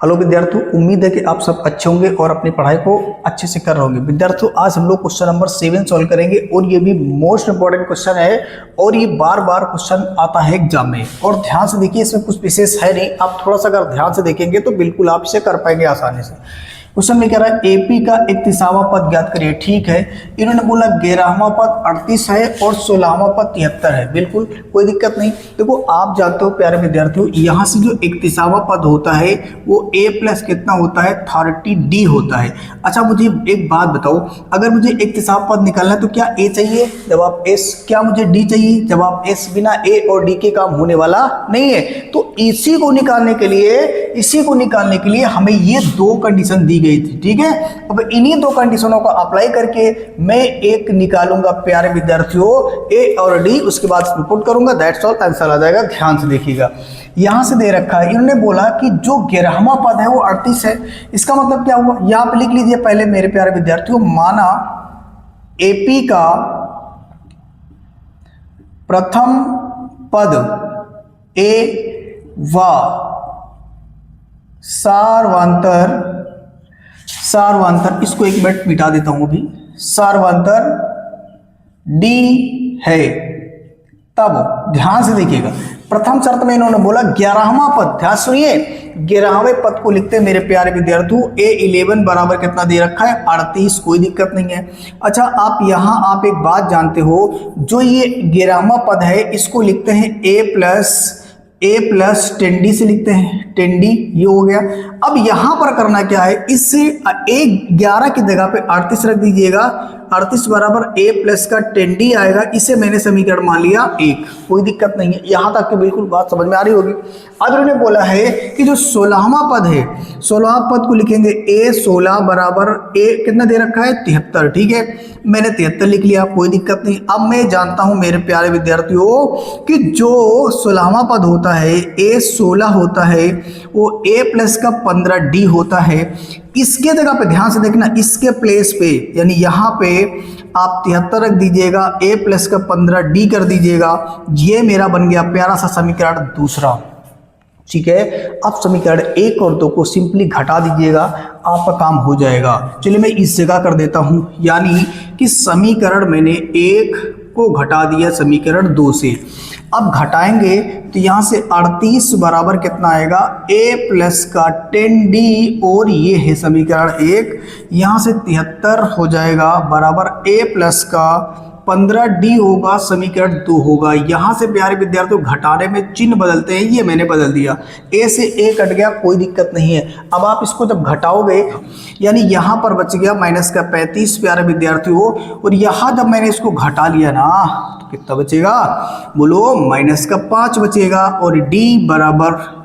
Hello विद्यार्थियों, उम्मीद है कि आप सब अच्छे होंगे और अपनी पढ़ाई को अच्छे से कर रहे होंगे। विद्यार्थियों, आज हम लोग क्वेश्चन नंबर 7 सॉल्व करेंगे और ये भी मोस्ट इंपॉर्टेंट क्वेश्चन है और ये बार बार क्वेश्चन आता है एग्जाम में। और ध्यान से देखिए, इसमें कुछ विशेष है नहीं, आप थोड़ा सा अगर ध्यान से देखेंगे तो बिल्कुल आप इसे कर पाएंगे आसानी से। क्वेश्चन में कह रहा है एपी का 31वां पद ज्ञात करिए। ठीक है, इन्होंने बोला 11वां पद 38 है और 16वां पद 73 है। बिल्कुल कोई दिक्कत नहीं। देखो, आप जानते हो प्यारे विद्यार्थियों, यहाँ से जो 31वां पद होता है वो a प्लस कितना होता है 30d होता है। अच्छा, मुझे एक बात बताओ, अगर मुझे 31वां पद निकालना है तो क्या a चाहिए? जवाब s। क्या मुझे d चाहिए? जवाब s। बिना a और d के काम होने वाला नहीं है। तो इसी को निकालने के लिए हमें ये दो कंडीशन दी गई थी। ठीक है, अब इन्हीं दो कंडीशनों को अप्लाई करके मैं एक निकालूंगा प्यारे विद्यार्थियों, ए और डी, उसके बाद पुट करूंगा, दैट्स ऑल, आंसर आ जाएगा। ध्यान से देखिएगा, यहां से दे रखा है, इन्होंने बोला कि जो 11वां पद है वो 38 है। इसका मतलब क्या हुआ, यहां पे लिख लीजिए पहले मेरे प्यारे विद्यार्थियों, माना एपी का प्रथम पद ए व सार्वंतर, इसको एक मिनट मिटा देता हूं अभी, सार्वंतर डी है। तब ध्यान से देखिएगा, प्रथम शर्त में इन्होंने बोला 11वां पद, ध्यान सुनिए, 11वें पद को लिखते हैं मेरे प्यारे विद्यार्थियों, A11 बराबर कितना दे रखा है 38, कोई दिक्कत नहीं है। अच्छा, आप एक बात जानते हो, जो ये 11वां पद है इसको लिखते हैं a प्लस 10d से लिखते हैं, 10d, ये हो गया। अब यहां पर करना क्या है, इससे 11 की जगह पे 38 रख दीजिएगा, 38 बराबर a प्लस का 10d आएगा। इसे मैंने समीकरण मान लिया 1, कोई दिक्कत नहीं है। यहां तक की बिल्कुल बात समझ में आ रही होगी। अब इन्होंने बोला है कि जो 16वां पद है, 16वां पद को लिखेंगे a16 बराबर a कितना दे रखा है 73। ठीक है, मैंने 73 लिख लिया, कोई दिक्कत नहीं। अब मैं जानता हूं मेरे प्यारे विद्यार्थियों कि जो 16वां पद होता है a16 होता है वो a प्लस का 15d होता है। इसके जगह पे ध्यान से देखना, इसके प्लेस पे यानी यहाँ पे आप 73 रख दीजिएगा, a प्लस का 15d कर दीजिएगा। ये मेरा बन गया प्यारा सा समीकरण दूसरा। ठीक है, आप समीकरण 1 और 2 को सिंपली घटा दीजिएगा, आपका काम हो जाएगा। चलिए मैं इस जगह कर देता हूं, यानी कि समीकरण मैंने 1 को घटा दिया समीकरण 2 से। अब घटाएंगे तो यहाँ से 38 बराबर कितना आएगा a प्लस का 10d, और ये है समीकरण 1। यहाँ से 73 हो जाएगा बराबर a प्लस का 15d होगा, समीकरण 2 होगा। यहाँ से प्यारे विद्यार्थियों घटाने में चिन्ह बदलते हैं, ये मैंने बदल दिया, a से a कट गया, कोई दिक्कत नहीं है। अब आप इसको जब घटाओगे यानी यहाँ पर बच गया माइनस का 35 प्यारे विद्यार्थियों, और यहाँ जब मैंने इसको घटा लिया ना तो कितना बचेगा, बोलो, माइनस का 5 बचेगा, और d बराबर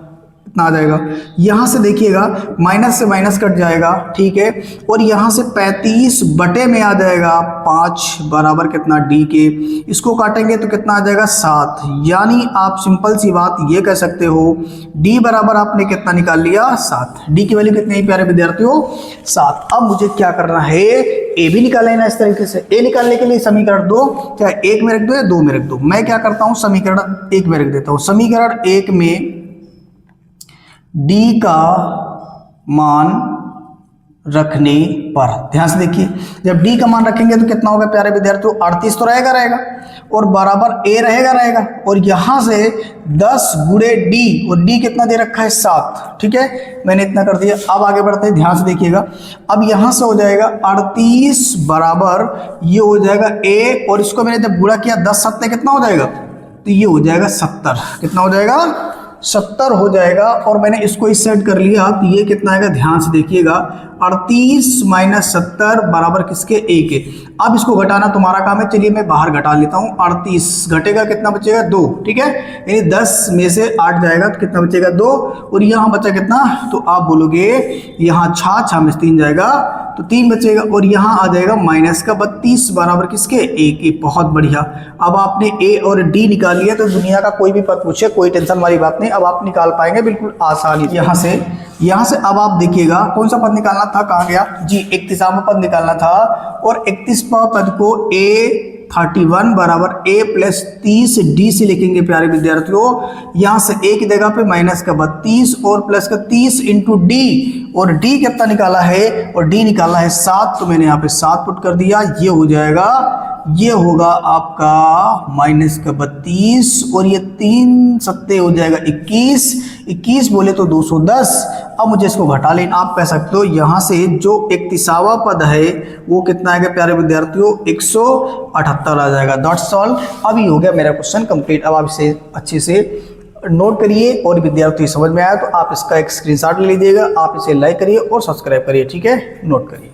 कितना आ जाएगा, यहां से देखिएगा माइनस से माइनस कट जाएगा। ठीक है, और यहां से 35 बटे में आ जाएगा 5 बराबर कितना d के, इसको काटेंगे तो कितना आ जाएगा 7। यानी आप सिंपल सी बात ये कह सकते हो, d बराबर आपने कितना निकाल लिया 7। d की वैल्यू कितनी है प्यारे विद्यार्थियों 7। अब मुझे क्या करना है, a भी निकाल लेना इस तरीके से। a निकालने के लिए समीकरण 2 क्या 1 में रख दो या 2 में रख दो, मैं क्या करता हूं समीकरण 1 में रख देता हूं। समीकरण 1 में d का मान रखने पर, ध्यान से देखिए, जब d का मान रखेंगे तो कितना होगा प्यारे विद्यार्थियों 38 तो रहेगा, और बराबर a रहेगा, और यहां से 10 गुणे d, और d कितना दे रखा है 7। ठीक है, मैंने इतना कर दिया। अब आगे बढ़ते हैं, ध्यान से देखिएगा। अब यहां से हो जाएगा 38 बराबर ये हो जाएगा a, और इसको मैंने जब गुणा किया 10 7 कितना हो जाएगा, तो ये हो जाएगा 70। कितना हो जाएगा 70 हो जाएगा, और मैंने इसको इस साइड कर लिया तो ये कितना आएगा, ध्यान से देखिएगा, 38 माइनस 70 बराबर किसके, a के। अब इसको घटाना तुम्हारा काम है, चलिए मैं बाहर घटा लेता हूँ। 38 घटेगा कितना बचेगा 2। ठीक है, यानी 10 में से 8 जाएगा तो कितना बचेगा 2, और यहाँ बचा कितना, तो आप बोलोगे यहाँ 6 में से 3 जाएगा तो 3 बचेगा, और यहाँ आ जाएगा माइनस का 32 बराबर किसके, a के। बहुत बढ़िया, अब आपने a और d निकाल लिया तो दुनिया का कोई भी पद पूछे कोई टेंशन वाली बात नहीं, अब आप निकाल पाएंगे बिल्कुल आसानी। यहाँ से अब आप देखिएगा कौन सा पद निकालना था, कहाँ गया जी, 31वां पद निकालना था, और 31वां पद को a 31 बराबर a प्लस 30 डी से लिखेंगे प्यारे विद्यार्थियों। यहाँ से a की जगह पे माइनस का 32 और प्लस का 30 इंटू डी, और डी कितना निकाला है, और डी निकाला है 7, तो मैंने यहाँ पे 7 पुट कर दिया। ये हो जाएगा, ये होगा आपका माइनस का 32 और ये 3 सत्ते हो जाएगा 21, 21 बोले तो 210। अब मुझे इसको घटा लेना, आप कह सकते हो यहाँ से जो 31वां पद है वो कितना आएगा प्यारे विद्यार्थियों, 178 आ जाएगा। That's all. अभी हो गया मेरा क्वेश्चन कंप्लीट। अब आप इसे अच्छे से नोट करिए, और विद्यार्थी समझ में आया तो आप इसका एक स्क्रीनशॉट ले लीजिएगा, आप इसे लाइक करिए और सब्सक्राइब करिए, ठीक है, नोट करिए।